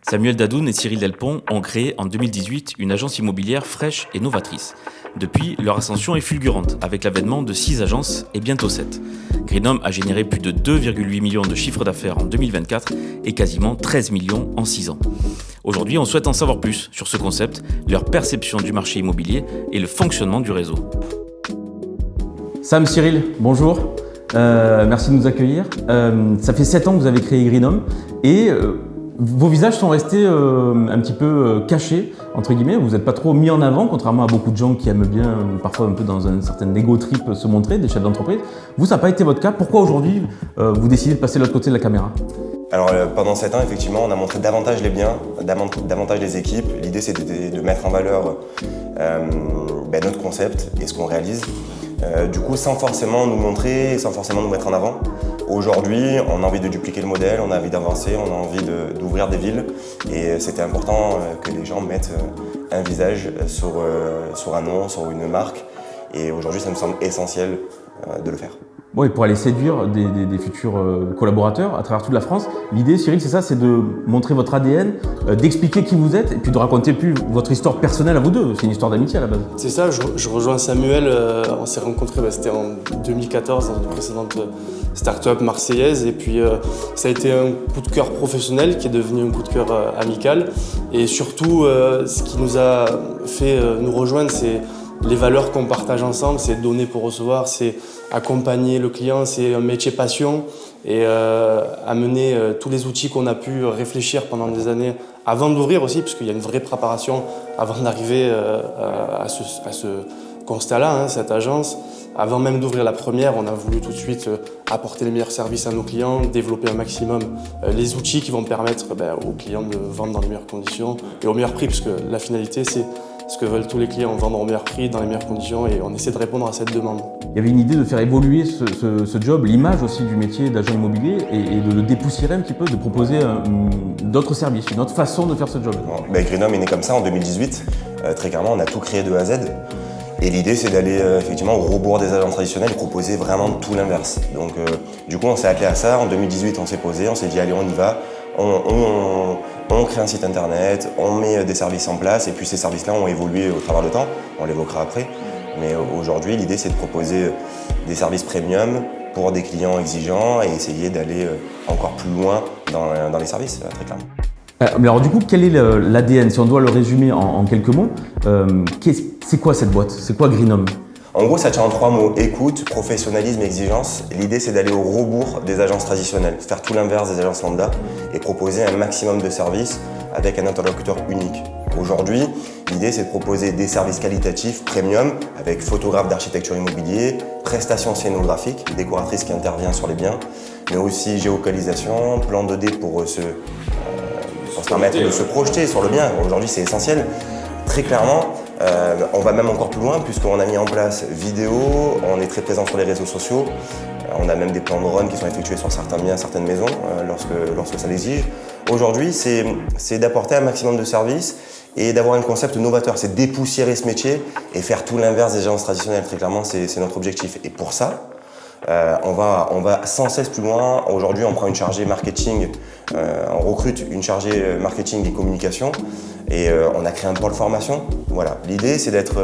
Samuel Dadoun et Cyril Delpont ont créé en 2018 une agence immobilière fraîche et novatrice. Depuis, leur ascension est fulgurante, avec l'avènement de 6 agences et bientôt 7. Greenhome a généré plus de 2,8 millions de chiffres d'affaires en 2024 et quasiment 13 millions en 6 ans. Aujourd'hui, on souhaite en savoir plus sur ce concept, leur perception du marché immobilier et le fonctionnement du réseau. Sam, Cyril, bonjour. Merci de nous accueillir. Ça fait 7 ans que vous avez créé Greenhome et vos visages sont restés un petit peu cachés, entre guillemets. Vous n'êtes pas trop mis en avant, contrairement à beaucoup de gens qui aiment bien, parfois un peu dans un certain ego trip, se montrer, des chefs d'entreprise. Vous, ça n'a pas été votre cas. Pourquoi aujourd'hui vous décidez de passer de l'autre côté de la caméra ? Alors pendant 7 ans, effectivement, on a montré davantage les biens, davantage les équipes. L'idée, c'était de mettre en valeur notre concept et ce qu'on réalise. Du coup, sans forcément nous montrer, sans forcément nous mettre en avant. Aujourd'hui, on a envie de dupliquer le modèle, on a envie d'avancer, on a envie d'ouvrir des villes. Et c'était important que les gens mettent un visage sur un nom, sur une marque. Et aujourd'hui, ça me semble essentiel de le faire. Bon, et pour aller séduire des futurs collaborateurs à travers toute la France, l'idée, Cyril, c'est ça, c'est de montrer votre ADN, d'expliquer qui vous êtes et puis de raconter plus votre histoire personnelle à vous deux. C'est une histoire d'amitié à la base. C'est ça, je rejoins Samuel, on s'est rencontrés, c'était en 2014 dans une précédente start-up marseillaise et puis ça a été un coup de cœur professionnel qui est devenu un coup de cœur amical et surtout ce qui nous a fait nous rejoindre, c'est les valeurs qu'on partage ensemble, c'est donner pour recevoir, c'est accompagner le client, c'est un métier passion et amener tous les outils qu'on a pu réfléchir pendant des années avant d'ouvrir aussi, parce qu'il y a une vraie préparation avant d'arriver à ce constat-là, cette agence. Avant même d'ouvrir la première, on a voulu tout de suite apporter les meilleurs services à nos clients, développer un maximum les outils qui vont permettre aux clients de vendre dans les meilleures conditions et au meilleur prix, parce que la finalité, c'est ce que veulent tous les clients, vendre au meilleur prix, dans les meilleures conditions, et on essaie de répondre à cette demande. Il y avait une idée de faire évoluer ce job, l'image aussi du métier d'agent immobilier et de le dépoussiérer un petit peu, de proposer d'autres services, une autre façon de faire ce job. Greenhome est né comme ça en 2018. Très clairement, on a tout créé de A à Z. Et l'idée, c'est d'aller effectivement au rebours des agences traditionnelles et proposer vraiment tout l'inverse. Donc, du coup, on s'est attelé à ça. En 2018, on s'est posé, on s'est dit, allez, on y va. On crée un site internet, on met des services en place et puis ces services-là ont évolué au travers du temps. On l'évoquera après. Mais aujourd'hui, l'idée, c'est de proposer des services premium pour des clients exigeants et essayer d'aller encore plus loin dans les services, très clairement. Mais alors du coup, quel est l'ADN? Si on doit le résumer en quelques mots, c'est quoi cette boîte? C'est quoi Greenhome? En gros, ça tient en 3 mots: écoute, professionnalisme, exigence. L'idée, c'est d'aller au rebours des agences traditionnelles, faire tout l'inverse des agences lambda et proposer un maximum de services avec un interlocuteur unique. Aujourd'hui, l'idée, c'est de proposer des services qualitatifs, premium, avec photographe d'architecture immobilier, prestations scénographiques, décoratrice qui intervient sur les biens, mais aussi géolocalisation, plan 2D pour se permettre de se projeter sur le bien. Aujourd'hui, c'est essentiel. Très clairement, on va même encore plus loin puisqu'on a mis en place vidéo, on est très présent sur les réseaux sociaux, on a même des plans de run qui sont effectués sur certains biens, certaines maisons lorsque ça l'exige. Aujourd'hui, c'est d'apporter un maximum de services et d'avoir un concept novateur, c'est dépoussiérer ce métier et faire tout l'inverse des agences traditionnelles. Très clairement, c'est notre objectif. Et pour ça, on va sans cesse plus loin. Aujourd'hui, on prend une chargée marketing, on recrute une chargée marketing et communication et on a créé un pôle formation. Voilà. L'idée, c'est d'être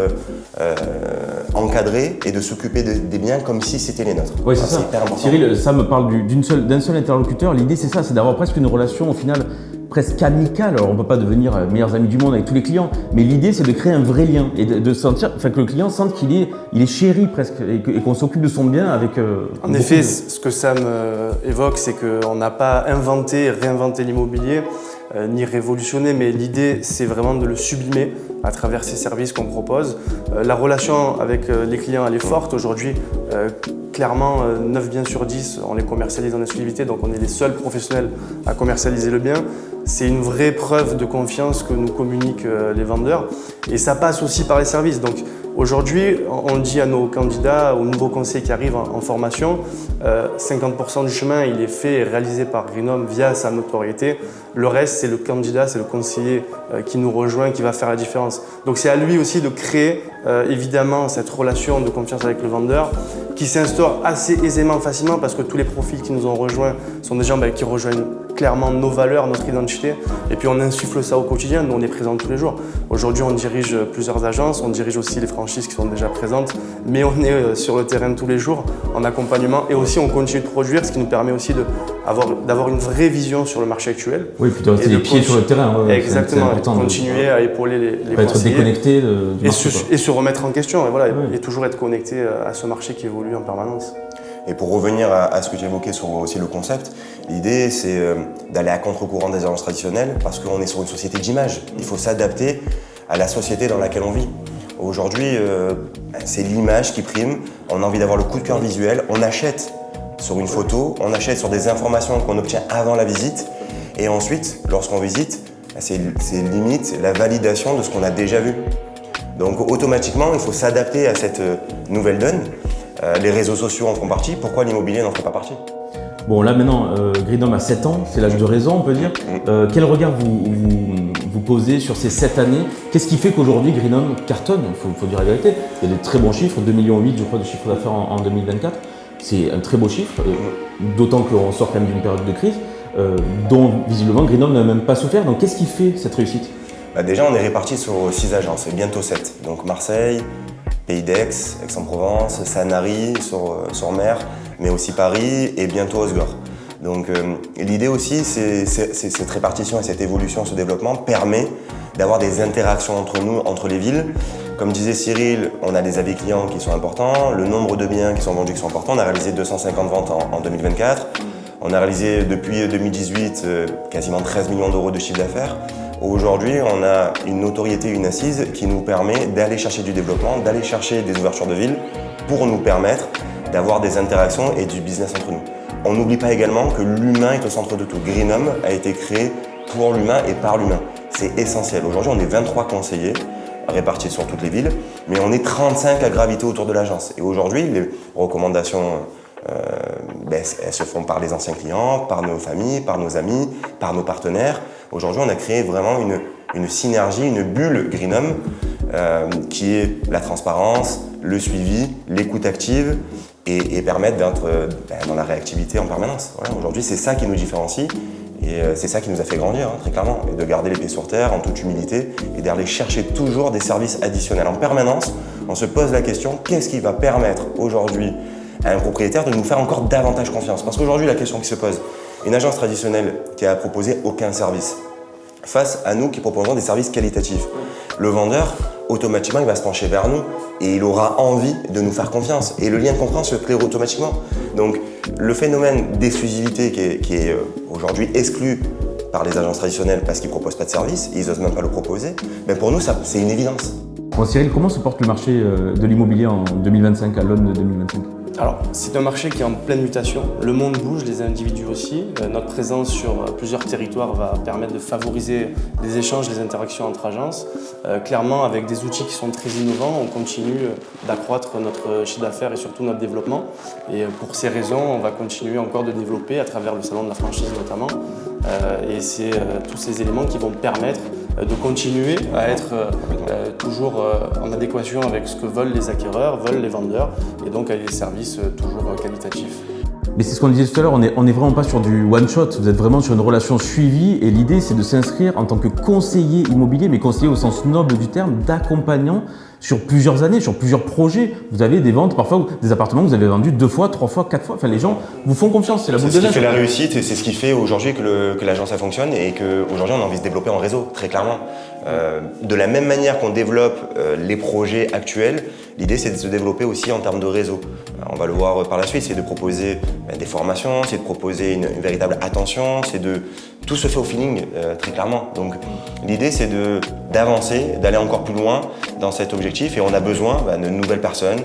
encadré et de s'occuper des biens comme si c'était les nôtres. Oui, c'est ça. Hyper important. Cyril, ça me parle d'un seul interlocuteur. L'idée, c'est ça, c'est d'avoir presque une relation au final presque amicale. Alors, on ne peut pas devenir meilleurs amis du monde avec tous les clients, mais l'idée, c'est de créer un vrai lien et de sentir, que le client sente qu'il est chéri presque et qu'on s'occupe de son bien avec. En effet, ce que Sam évoque, c'est qu'on n'a pas réinventé l'immobilier, ni révolutionné, mais l'idée, c'est vraiment de le sublimer à travers ces services qu'on propose. La relation avec les clients, elle est forte. Aujourd'hui, clairement, 9 biens sur 10, on les commercialise en exclusivité, donc on est les seuls professionnels à commercialiser le bien. C'est une vraie preuve de confiance que nous communiquent les vendeurs et ça passe aussi par les services. Donc aujourd'hui, on le dit à nos candidats, aux nouveaux conseillers qui arrivent en formation, 50% du chemin il est fait et réalisé par Greenhome via sa notoriété. Le reste, c'est le candidat, c'est le conseiller qui nous rejoint, qui va faire la différence. Donc c'est à lui aussi de créer évidemment cette relation de confiance avec le vendeur qui s'instaure assez aisément, facilement parce que tous les profils qui nous ont rejoints sont des gens qui rejoignent clairement nos valeurs, notre identité, et puis on insuffle ça au quotidien, nous on est présents tous les jours. Aujourd'hui on dirige plusieurs agences, on dirige aussi les franchises qui sont déjà présentes, mais on est sur le terrain tous les jours en accompagnement et aussi on continue de produire, ce qui nous permet aussi d'avoir une vraie vision sur le marché actuel. Oui, puis de rester les pieds sur le terrain. Ouais, exactement, c'est important, continuer à épauler les être conseillers. Déconnecté du marché, et se remettre en question, et, voilà, oui. et toujours être connecté à ce marché qui évolue en permanence. Et pour revenir à ce que j'ai évoqué sur aussi le concept, l'idée c'est d'aller à contre-courant des agences traditionnelles parce qu'on est sur une société d'image. Il faut s'adapter à la société dans laquelle on vit. Aujourd'hui, c'est l'image qui prime, on a envie d'avoir le coup de cœur visuel, on achète sur une photo, on achète sur des informations qu'on obtient avant la visite et ensuite, lorsqu'on visite, c'est limite la validation de ce qu'on a déjà vu. Donc automatiquement, il faut s'adapter à cette nouvelle donne. Les réseaux sociaux en font partie, pourquoi l'immobilier n'en fait pas partie? Bon, là maintenant, Greenom a 7 ans, c'est l'âge de raison, on peut dire. Quel regard vous posez sur ces 7 années? Qu'est-ce qui fait qu'aujourd'hui Greenom cartonne? Il faut dire la vérité. Il y a des très bons chiffres, 2,8 millions je crois de chiffre d'affaires en 2024. C'est un très beau chiffre, d'autant qu'on sort quand même d'une période de crise, dont visiblement Greenom n'a même pas souffert. Donc qu'est-ce qui fait cette réussite? Déjà, on est répartis sur 6 agences, et bientôt 7. Donc Marseille, Pays d'Aix, Aix-en-Provence, Sanary sur mer, mais aussi Paris et bientôt Osgore. Donc l'idée aussi, c'est cette répartition et cette évolution, ce développement permet d'avoir des interactions entre nous, entre les villes. Comme disait Cyril, on a des avis clients qui sont importants, le nombre de biens qui sont vendus qui sont importants. On a réalisé 250 ventes en 2024. On a réalisé depuis 2018 quasiment 13 millions d'euros de chiffre d'affaires. Aujourd'hui, on a une notoriété, une assise qui nous permet d'aller chercher du développement, d'aller chercher des ouvertures de villes pour nous permettre d'avoir des interactions et du business entre nous. On n'oublie pas également que l'humain est au centre de tout. Greenom a été créé pour l'humain et par l'humain. C'est essentiel. Aujourd'hui, on est 23 conseillers répartis sur toutes les villes, mais on est 35 à graviter autour de l'agence. Et aujourd'hui, les recommandations elles se font par les anciens clients, par nos familles, par nos amis, par nos partenaires. Aujourd'hui, on a créé vraiment une synergie, une bulle Greenom qui est la transparence, le suivi, l'écoute active et permettre d'être dans la réactivité en permanence. Voilà, aujourd'hui, c'est ça qui nous différencie et c'est ça qui nous a fait grandir, très clairement, et de garder les pieds sur terre en toute humilité et d'aller chercher toujours des services additionnels. En permanence, on se pose la question, qu'est-ce qui va permettre aujourd'hui à un propriétaire de nous faire encore davantage confiance? Parce qu'aujourd'hui, la question qui se pose, une agence traditionnelle qui a proposé aucun service, face à nous qui proposons des services qualitatifs. Le vendeur, automatiquement, il va se pencher vers nous et il aura envie de nous faire confiance. Et le lien de confiance se crée automatiquement. Donc, le phénomène d'exclusivité qui est aujourd'hui exclu par les agences traditionnelles parce qu'ils ne proposent pas de service, ils n'osent même pas le proposer, mais pour nous, c'est une évidence. Bon, Cyril, comment se porte le marché de l'immobilier en 2025, à l'aune de 2025? Alors, c'est un marché qui est en pleine mutation. Le monde bouge, les individus aussi. Notre présence sur plusieurs territoires va permettre de favoriser les échanges, les interactions entre agences. Clairement, avec des outils qui sont très innovants, on continue d'accroître notre chiffre d'affaires et surtout notre développement. Et pour ces raisons, on va continuer encore de développer à travers le salon de la franchise notamment. Et c'est tous ces éléments qui vont permettre de continuer à être toujours en adéquation avec ce que veulent les acquéreurs, veulent les vendeurs, et donc avec des services toujours qualitatifs. Mais c'est ce qu'on disait tout à l'heure, on est vraiment pas sur du one-shot, vous êtes vraiment sur une relation suivie et l'idée c'est de s'inscrire en tant que conseiller immobilier, mais conseiller au sens noble du terme, d'accompagnant sur plusieurs années, sur plusieurs projets. Vous avez des ventes, parfois des appartements que vous avez vendus 2 fois, 3 fois, 4 fois. Enfin, les gens vous font confiance, c'est la boule de neige. C'est ce qui fait la réussite et c'est ce qui fait aujourd'hui que l'agence fonctionne et qu'aujourd'hui on a envie de se développer en réseau, très clairement. De la même manière qu'on développe les projets actuels, l'idée c'est de se développer aussi en termes de réseau. On va le voir par la suite, c'est de proposer des formations, c'est de proposer une véritable attention, tout se fait au feeling, très clairement. Donc l'idée c'est d'avancer, d'aller encore plus loin dans cet objectif et on a besoin de nouvelles personnes,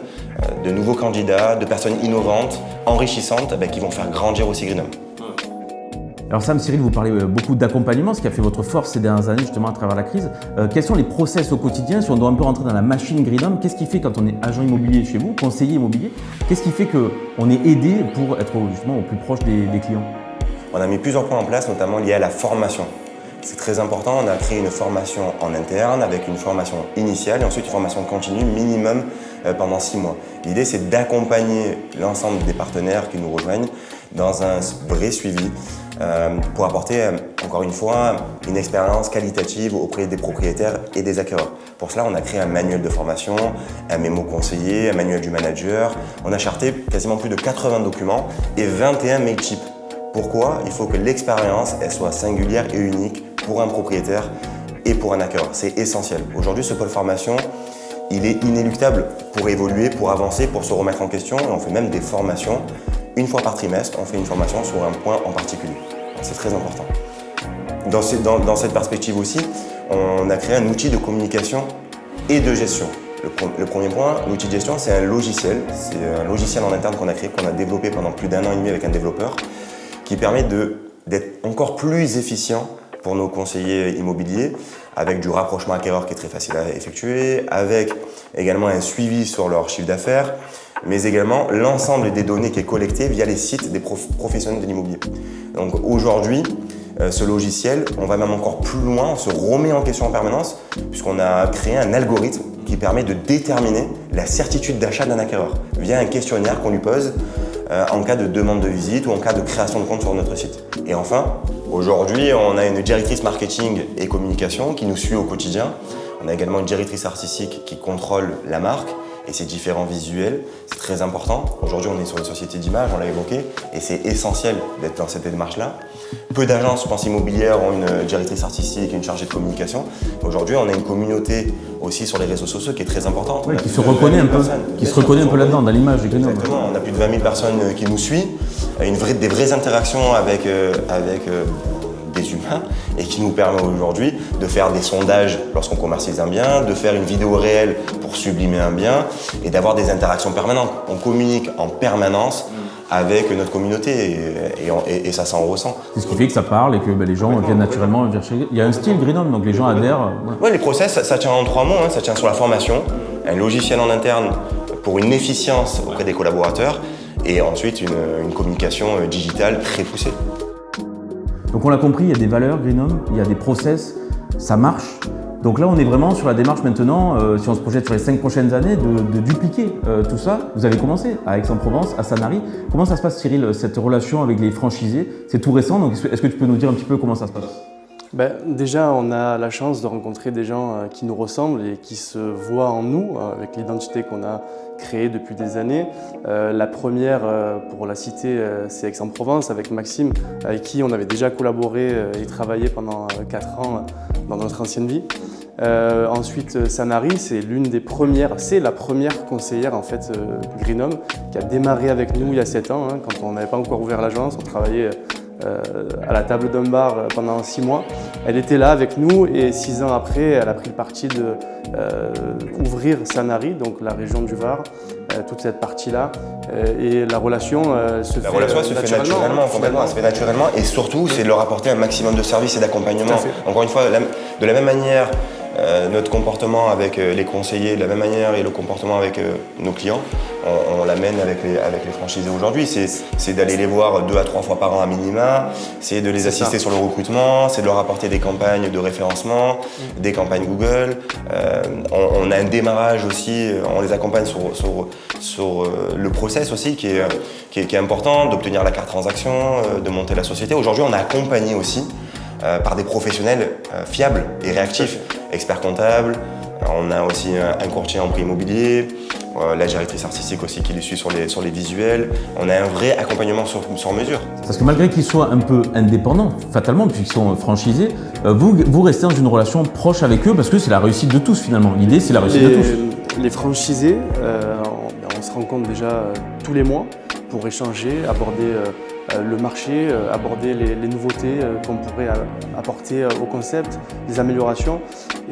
de nouveaux candidats, de personnes innovantes, enrichissantes, qui vont faire grandir aussi Greenom. Alors Sam, Cyril, vous parlez beaucoup d'accompagnement, ce qui a fait votre force ces dernières années justement à travers la crise. Quels sont les process au quotidien? Si on doit un peu rentrer dans la machine Greenom, qu'est-ce qui fait quand on est agent immobilier chez vous, conseiller immobilier, qu'est-ce qui fait qu'on est aidé pour être justement au plus proche des clients? On a mis plusieurs points en place, notamment liés à la formation. C'est très important, on a créé une formation en interne avec une formation initiale et ensuite une formation continue minimum pendant 6 mois. L'idée c'est d'accompagner l'ensemble des partenaires qui nous rejoignent dans un vrai suivi pour apporter, encore une fois, une expérience qualitative auprès des propriétaires et des acquéreurs. Pour cela, on a créé un manuel de formation, un mémo conseiller, un manuel du manager. On a charté quasiment plus de 80 documents et 21 mailchims. Pourquoi? Il faut que l'expérience elle soit singulière et unique pour un propriétaire et pour un acquéreur. C'est essentiel. Aujourd'hui, ce pôle formation, il est inéluctable pour évoluer, pour avancer, pour se remettre en question. Et on fait même des formations. Une fois par trimestre, on fait une formation sur un point en particulier. C'est très important. Dans cette perspective aussi, on a créé un outil de communication et de gestion. Le premier point, l'outil de gestion, c'est un logiciel. C'est un logiciel en interne qu'on a créé, qu'on a développé pendant plus d'1 an et demi avec un développeur, qui permet d'être encore plus efficient pour nos conseillers immobiliers, avec du rapprochement acquéreur qui est très facile à effectuer, avec également un suivi sur leur chiffre d'affaires, mais également l'ensemble des données qui est collecté via les sites des professionnels de l'immobilier. Donc aujourd'hui, ce logiciel, on va même encore plus loin, on se remet en question en permanence, puisqu'on a créé un algorithme qui permet de déterminer la certitude d'achat d'un acquéreur via un questionnaire qu'on lui pose en cas de demande de visite ou en cas de création de compte sur notre site. Et enfin, aujourd'hui, on a une directrice marketing et communication qui nous suit au quotidien. On a également une directrice artistique qui contrôle la marque et ses différents visuels. C'est très important. Aujourd'hui, on est sur une société d'image, on l'a évoqué, et c'est essentiel d'être dans cette démarche-là. Peu d'agences, je pense, immobilières ont une directrice artistique et une chargée de communication. Aujourd'hui, on a une communauté aussi sur les réseaux sociaux qui est très importante. Oui, qui se reconnaît un peu là-dedans, dans l'image des Greenhom. Exactement, on a plus de 20 000 personnes qui nous suivent, des vraies interactions avec des humains et qui nous permet aujourd'hui de faire des sondages lorsqu'on commercialise un bien, de faire une vidéo réelle pour sublimer un bien et d'avoir des interactions permanentes. On communique en permanence avec notre communauté et ça s'en ressent. C'est ce qui fait que ça parle et que les gens viennent naturellement chercher. Il y a un style Greenhom, donc les gens adhèrent. Voilà. Ouais, les process, ça tient en 3 mots. Ça tient sur la formation, un logiciel en interne pour une efficience auprès des collaborateurs et ensuite une communication digitale très poussée. Donc on l'a compris, il y a des valeurs Greenhom, il y a des process, ça marche. Donc là, on est vraiment sur la démarche maintenant, si on se projette sur les 5 prochaines années, de dupliquer tout ça. Vous avez commencé à Aix-en-Provence, à Sanary. Comment ça se passe, Cyril, cette relation avec les franchisés? C'est tout récent, donc est-ce que tu peux nous dire un petit peu comment ça se passe? Déjà, on a la chance de rencontrer des gens qui nous ressemblent et qui se voient en nous, avec l'identité qu'on a créée depuis des années. La première, pour la citer, c'est Aix-en-Provence, avec Maxime, avec qui on avait déjà collaboré et travaillé pendant 4 ans dans notre ancienne vie. Ensuite, Sanary, c'est la première conseillère en fait Greenhom, qui a démarré avec nous il y a 7 ans, quand on n'avait pas encore ouvert l'agence. On travaillait à la table d'un bar pendant 6 mois. Elle était là avec nous et 6 ans après, elle a pris le parti d'ouvrir Sanary, donc la région du Var, toute cette partie-là. Et la relation se fait naturellement. Complètement. Elle se fait naturellement et surtout, c'est de leur apporter un maximum de services et d'accompagnement. Encore une fois, de la même manière, notre comportement avec les conseillers, de la même manière et le comportement avec nos clients, on l'amène avec les franchisés aujourd'hui. C'est d'aller les voir 2 à 3 fois par an à minima, c'est de les assister sur le recrutement, c'est de leur apporter des campagnes de référencement, des campagnes Google. On a un démarrage aussi, on les accompagne sur le process aussi qui est important, d'obtenir la carte transaction, de monter la société. Aujourd'hui, on a accompagné aussi par des professionnels fiables et réactifs, experts comptables. On a aussi un courtier en prix immobilier, la directrice artistique aussi qui les suit sur les visuels. On a un vrai accompagnement sur mesure. Parce que malgré qu'ils soient un peu indépendants, fatalement, puisqu'ils sont franchisés, vous restez dans une relation proche avec eux parce que c'est la réussite de tous finalement. L'idée, c'est la réussite de tous. Les franchisés, on se rencontre déjà tous les mois pour échanger, aborder le marché, aborder les nouveautés qu'on pourrait apporter au concept, des améliorations.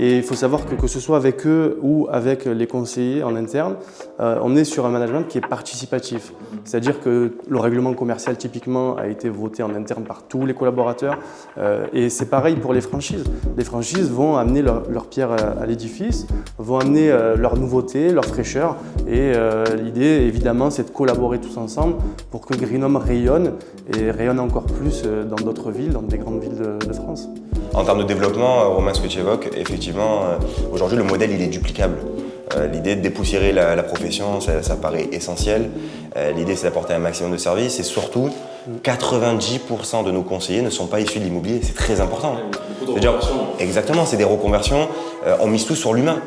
Et il faut savoir que ce soit avec eux ou avec les conseillers en interne, on est sur un management qui est participatif. C'est-à-dire que le règlement commercial typiquement a été voté en interne par tous les collaborateurs. Et c'est pareil pour les franchises. Les franchises vont amener leur pierre à l'édifice, vont amener leurs nouveautés, leur fraîcheur. Et l'idée évidemment c'est de collaborer tous ensemble pour que Greenhom rayonne et rayonne encore plus dans d'autres villes, dans des grandes villes de France. En termes de développement, Romain, ce que tu évoques, effectivement, aujourd'hui le modèle il est duplicable. L'idée de dépoussiérer la profession, ça paraît essentiel. L'idée c'est d'apporter un maximum de services et surtout 90% de nos conseillers ne sont pas issus de l'immobilier, c'est très important. Exactement, c'est des reconversions. On mise tout sur l'humain.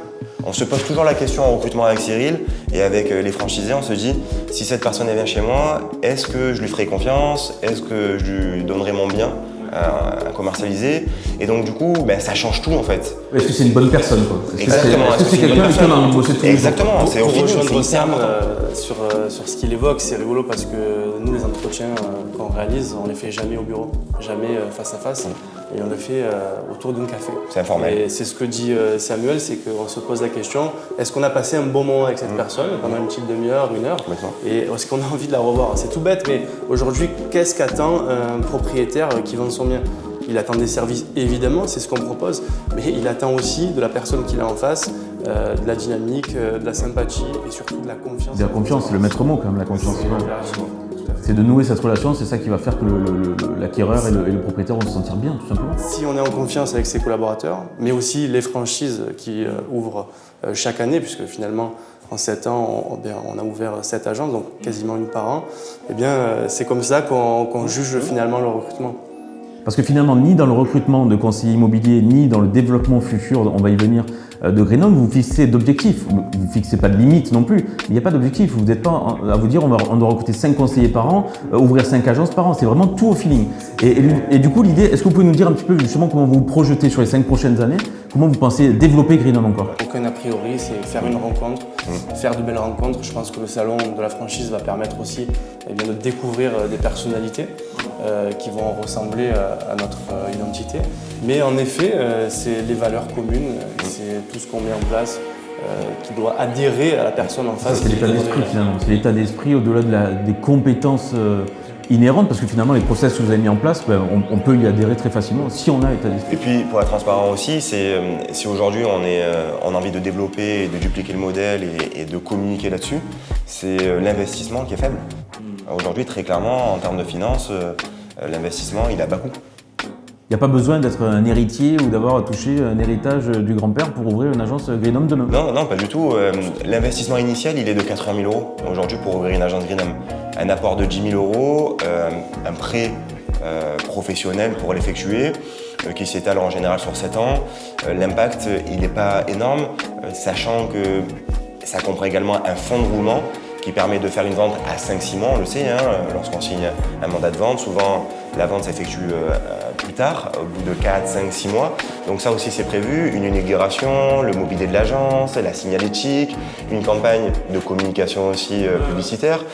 On se pose toujours la question en recrutement avec Cyril et avec les franchisés, on se dit si cette personne vient chez moi, est-ce que je lui ferai confiance? Est-ce que je lui donnerai mon bien à commercialiser? Et donc du coup, ça change tout en fait. Est-ce que c'est une bonne personne quoi? Exactement. Est-ce que c'est quelqu'un avec qui on a bossé tous les jours? Exactement, c'est au Pour final, rejoindre c'est hyper Sam important. sur ce qu'il évoque, c'est rigolo parce que nous, les entretiens qu'on réalise, on les fait jamais au bureau, jamais face à face, et on le fait autour d'un café. C'est informel. Et c'est ce que dit Samuel, c'est qu'on se pose la question, est-ce qu'on a passé un bon moment avec cette personne pendant une petite demi-heure, une heure, et est-ce qu'on a envie de la revoir? C'est tout bête, mais aujourd'hui, qu'est-ce qu'attend un propriétaire qui vend son bien? Il attend des services, évidemment, c'est ce qu'on propose, mais il attend aussi de la personne qu'il a en face, de la dynamique, de la sympathie et surtout de la confiance. La confiance, c'est le maître mot quand même, la confiance. C'est de nouer cette relation, c'est ça qui va faire que l'acquéreur et le propriétaire vont se sentir bien, tout simplement. Si on est en confiance avec ses collaborateurs, mais aussi les franchises qui ouvrent chaque année, puisque finalement, en 7 ans, on a ouvert 7 agences, donc quasiment une par an, eh bien, c'est comme ça qu'on juge finalement le recrutement. Parce que finalement, ni dans le recrutement de conseillers immobiliers, ni dans le développement futur, on va y venir, de Greenhome, vous fixez d'objectifs. Vous ne fixez pas de limite non plus. Il n'y a pas d'objectif. Vous n'êtes pas à vous dire on doit recruter 5 conseillers par an, ouvrir 5 agences par an. C'est vraiment tout au feeling. Et du coup, l'idée, est-ce que vous pouvez nous dire un petit peu justement comment vous vous projetez sur les 5 prochaines années? Comment vous pensez développer Greenhome encore? Aucun a priori, c'est faire une rencontre, faire de belles rencontres. Je pense que le salon de la franchise va permettre aussi de découvrir des personnalités qui vont ressembler à notre identité. Mais en effet, c'est les valeurs communes, c'est tout ce qu'on met en place qui doit adhérer à la personne en face. C'est l'état d'esprit finalement, c'est l'état d'esprit au-delà des compétences inhérentes, parce que finalement les process que vous avez mis en place, on peut y adhérer très facilement si on a l'état d'esprit. Et puis pour être transparent aussi, si aujourd'hui on a envie de développer et de dupliquer le modèle et de communiquer là-dessus, c'est l'investissement qui est faible. Aujourd'hui, très clairement, en termes de finances, l'investissement il a bas coût. Il n'y a pas besoin d'être un héritier ou d'avoir touché un héritage du grand-père pour ouvrir une agence Greenhome demain. Non, pas du tout. L'investissement initial, il est de 80 000 € aujourd'hui pour ouvrir une agence Greenhome. Un apport de 10 000 €, un prêt professionnel pour l'effectuer, qui s'étale en général sur 7 ans. L'impact, il n'est pas énorme, sachant que ça comprend également un fonds de roulement qui permet de faire une vente à 5-6 mois, on le sait, lorsqu'on signe un mandat de vente, souvent la vente s'effectue plus tard, au bout de 4, 5, 6 mois. Donc ça aussi c'est prévu, une inauguration, le mobilier de l'agence, la signalétique, une campagne de communication aussi publicitaire.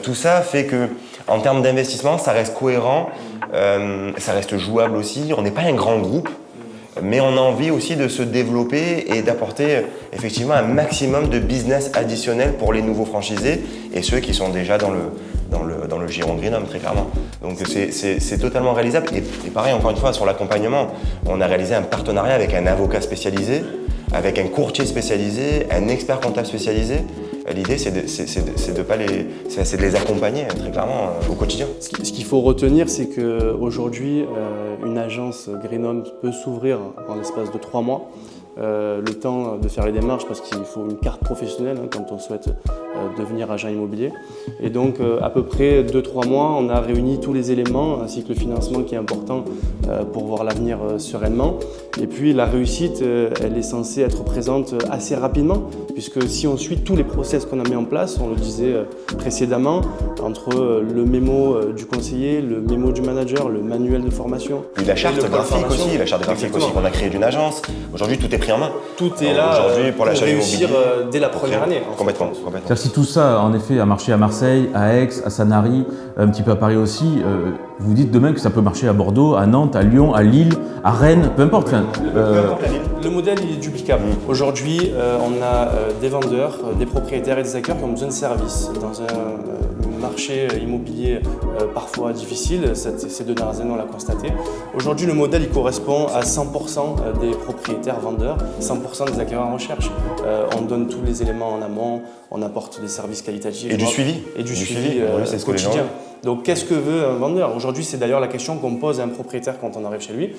Tout ça fait que, en termes d'investissement, ça reste cohérent, ça reste jouable aussi. On n'est pas un grand groupe, mais on a envie aussi de se développer et d'apporter effectivement un maximum de business additionnel pour les nouveaux franchisés et ceux qui sont déjà dans le giron Greenhome, très clairement. Donc c'est totalement réalisable. Et pareil, encore une fois, sur l'accompagnement, on a réalisé un partenariat avec un avocat spécialisé, avec un courtier spécialisé, un expert comptable spécialisé. L'idée, c'est de les accompagner très clairement au quotidien. Ce qu'il faut retenir, c'est qu'aujourd'hui, une agence Greenhome peut s'ouvrir en l'espace de 3 mois. Le temps de faire les démarches parce qu'il faut une carte professionnelle quand on souhaite devenir agent immobilier. Et donc à peu près 2-3 mois, on a réuni tous les éléments ainsi que le financement qui est important pour voir l'avenir sereinement. Et puis la réussite, elle est censée être présente assez rapidement puisque si on suit tous les process qu'on a mis en place, on le disait précédemment, entre le mémo du conseiller, le mémo du manager, le manuel de formation. Puis la charte graphique aussi qu'on a créée d'une agence. Aujourd'hui, tout est pris en main. Tout est là aujourd'hui pour l'achat réussir immobilier. dès la première année. Complètement. C'est-à-dire si tout ça, en effet, a marché à Marseille, à Aix, à Sanary, un petit peu à Paris aussi, vous dites demain que ça peut marcher à Bordeaux, à Nantes, à Lyon, à Lille, à Rennes, peu importe. Le modèle il est duplicable. Aujourd'hui, on a des vendeurs, des propriétaires et des acquéreurs qui ont besoin de services dans un marché immobilier parfois difficile. Ces 2 dernières années, on l'a constaté. Aujourd'hui, le modèle il correspond à 100% des propriétaires vendeurs, 100% des acquéreurs en recherche. On donne tous les éléments en amont, on apporte des services qualitatifs. Et du suivi. Et du suivi c'est ce que quotidien. les gens... Donc qu'est-ce que veut un vendeur? Aujourd'hui, c'est d'ailleurs la question qu'on pose à un propriétaire quand on arrive chez lui.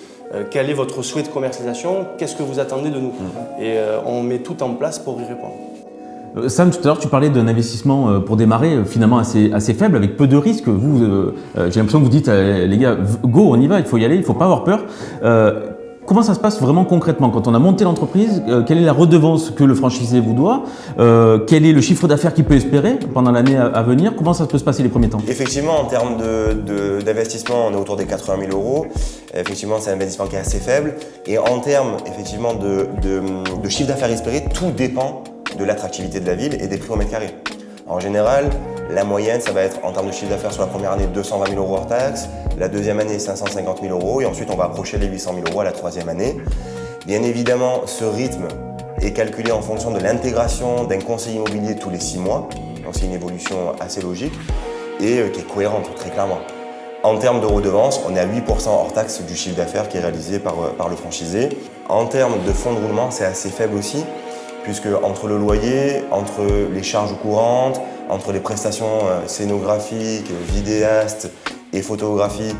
Quel est votre souhait de commercialisation? Qu'est-ce que vous attendez de nous? Et on met tout en place pour y répondre. Sam, tout à l'heure, tu parlais d'un investissement pour démarrer finalement assez faible, avec peu de risques. Vous, j'ai l'impression que vous dites, les gars, go, on y va, il faut y aller, il ne faut pas avoir peur. Comment ça se passe vraiment concrètement quand on a monté l'entreprise? Quelle est la redevance que le franchisé vous doit? Quel est le chiffre d'affaires qu'il peut espérer pendant l'année à venir? Comment ça peut se passer les premiers temps? Effectivement, en termes d'investissement, on est autour des 80 000 euros. Effectivement, c'est un investissement qui est assez faible. Et en termes effectivement de chiffre d'affaires espéré, tout dépend de l'attractivité de la ville et des prix au mètre carré. En général, la moyenne, ça va être en termes de chiffre d'affaires sur la première année 220 000 euros hors taxe, la deuxième année 550 000 euros et ensuite on va approcher les 800 000 euros à la troisième année. Bien évidemment, ce rythme est calculé en fonction de l'intégration d'un conseiller immobilier tous les 6 mois, donc c'est une évolution assez logique et qui est cohérente très clairement. En termes de redevance, on est à 8% hors taxe du chiffre d'affaires qui est réalisé par le franchisé. En termes de fonds de roulement, c'est assez faible aussi, puisque entre le loyer, entre les charges courantes, entre les prestations scénographiques, vidéastes et photographie,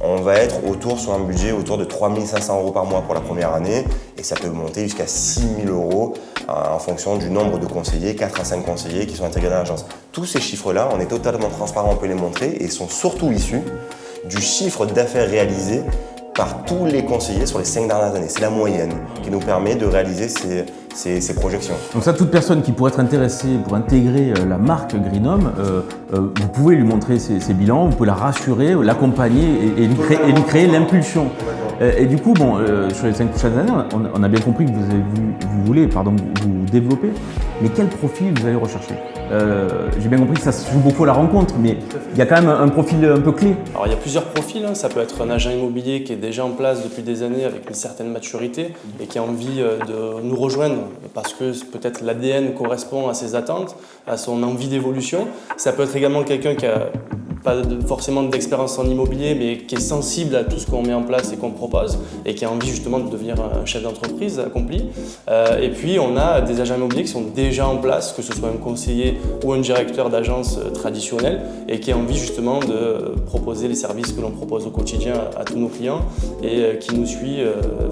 on va être sur un budget autour de 3 500 euros par mois pour la première année et ça peut monter jusqu'à 6 000 euros en fonction du nombre de conseillers, 4 à 5 conseillers qui sont intégrés dans l'agence. Tous ces chiffres-là, on est totalement transparent, on peut les montrer et sont surtout issus du chiffre d'affaires réalisé par tous les conseillers sur les 5 dernières années. C'est la moyenne qui nous permet de réaliser ces projections. Donc ça, toute personne qui pourrait être intéressée pour intégrer la marque Greenhome, vous pouvez lui montrer ses bilans, vous pouvez la rassurer, l'accompagner et lui créer l'impulsion. Et du coup, sur les 5 prochaines années, on a bien compris que vous voulez vous développer, mais quel profil vous allez rechercher? J'ai bien compris que ça se joue beaucoup à la rencontre, mais il y a quand même un profil un peu clé. Alors il y a plusieurs profils, hein. Ça peut être un agent immobilier qui est déjà en place depuis des années avec une certaine maturité et qui a envie de nous rejoindre parce que peut-être l'ADN correspond à ses attentes, à son envie d'évolution. Ça peut être également quelqu'un qui a pas forcément d'expérience en immobilier, mais qui est sensible à tout ce qu'on met en place et qu'on propose et qui a envie justement de devenir un chef d'entreprise accompli. Et puis on a des agents immobiliers qui sont déjà en place, que ce soit un conseiller ou un directeur d'agence traditionnel et qui a envie justement de proposer les services que l'on propose au quotidien à tous nos clients et qui nous suit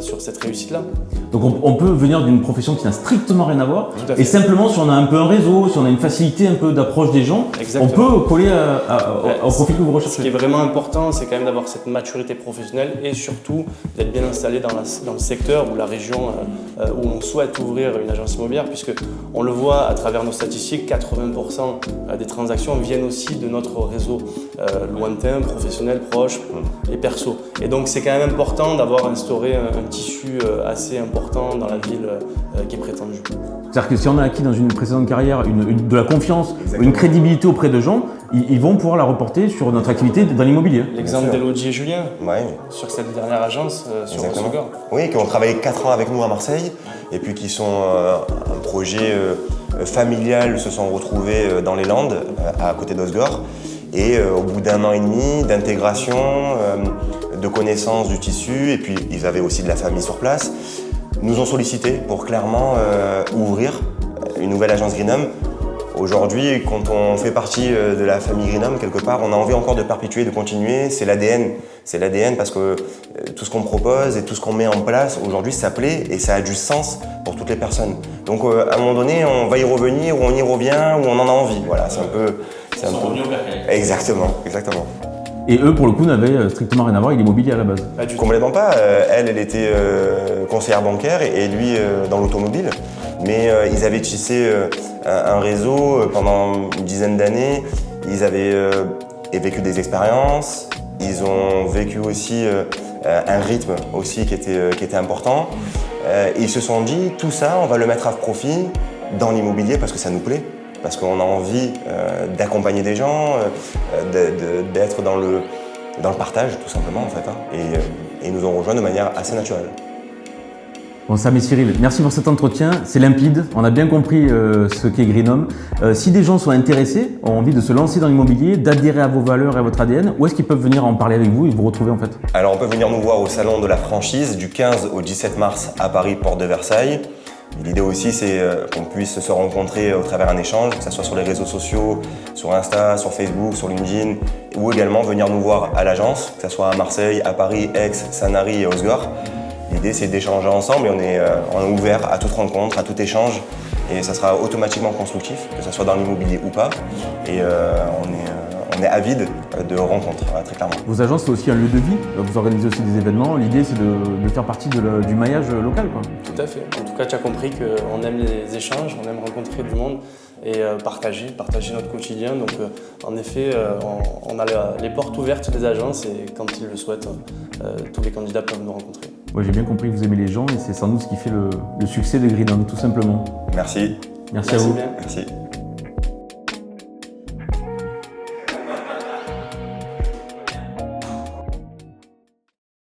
sur cette réussite-là. Donc on peut venir d'une profession qui n'a strictement rien à voir et simplement si on a un peu un réseau, si on a une facilité un peu d'approche des gens, exactement, on peut coller au profil que vous recherchez. Ce qui est vraiment important, c'est quand même d'avoir cette maturité professionnelle et surtout d'être bien installé dans le secteur ou la région où on souhaite ouvrir une agence immobilière, puisque on le voit à travers nos statistiques, 80% des transactions viennent aussi de notre réseau lointain, professionnel, proche et perso. Et donc c'est quand même important d'avoir instauré un tissu assez important dans la ville qui est prétendue. C'est-à-dire que si on a acquis dans une précédente carrière de la confiance, une crédibilité auprès de gens, ils vont pouvoir la reporter sur notre activité dans l'immobilier. L'exemple d'Elodie et Julien, ouais, sur cette dernière agence, sur Osgore. Oui, qui ont travaillé 4 ans avec nous à Marseille et puis qui sont un projet familial, se sont retrouvés dans les Landes, à côté d'Osgore. Et au bout d'1 an et demi d'intégration, de connaissance du tissu, et puis ils avaient aussi de la famille sur place, nous ont sollicité pour clairement ouvrir une nouvelle agence Greenhome. Aujourd'hui, quand on fait partie de la famille Greenhome, quelque part, on a envie encore de perpétuer, de continuer. C'est l'ADN. C'est l'ADN parce que tout ce qu'on propose et tout ce qu'on met en place aujourd'hui, ça plaît et ça a du sens pour toutes les personnes. Donc, à un moment donné, on va y revenir, ou on y revient, ou on en a envie. Voilà, c'est un peu. Exactement. Et eux, pour le coup, n'avaient strictement rien à voir avec l'immobilier à la base. Complètement pas. Elle était conseillère bancaire et lui dans l'automobile. Mais ils avaient tissé un réseau pendant une dizaine d'années. Ils avaient vécu des expériences. Ils ont vécu aussi un rythme aussi qui était important. Et ils se sont dit, tout ça, on va le mettre à profit dans l'immobilier parce que ça nous plaît. Parce qu'on a envie d'accompagner des gens, d'être dans le partage, tout simplement, en fait. Et ils nous ont rejoints de manière assez naturelle. Bon, Sam et Cyril, merci pour cet entretien. C'est limpide, on a bien compris ce qu'est Greenhome. Si des gens sont intéressés, ont envie de se lancer dans l'immobilier, d'adhérer à vos valeurs et à votre ADN, où est-ce qu'ils peuvent venir en parler avec vous et vous retrouver en fait? Alors, on peut venir nous voir au salon de la franchise du 15 au 17 mars à Paris, porte de Versailles. L'idée aussi, c'est qu'on puisse se rencontrer au travers d'un échange, que ce soit sur les réseaux sociaux, sur Insta, sur Facebook, sur LinkedIn, ou également venir nous voir à l'agence, que ce soit à Marseille, à Paris, Aix, Sanary et Osgore. L'idée, c'est d'échanger ensemble et on est ouvert à toute rencontre, à tout échange et ça sera automatiquement constructif, que ce soit dans l'immobilier ou pas. Et on est avide de rencontres, très clairement. Vos agences, c'est aussi un lieu de vie. Vous organisez aussi des événements. L'idée, c'est de faire partie du maillage local, quoi. Tout à fait. En tout cas, tu as compris qu'on aime les échanges, on aime rencontrer du monde et partager notre quotidien. Donc, en effet, on a les portes ouvertes des agences et quand ils le souhaitent, tous les candidats peuvent nous rencontrer. Ouais, j'ai bien compris que vous aimez les gens et c'est sans doute ce qui fait le succès de Greenham, tout simplement. Merci. Merci à vous. Bien. Merci.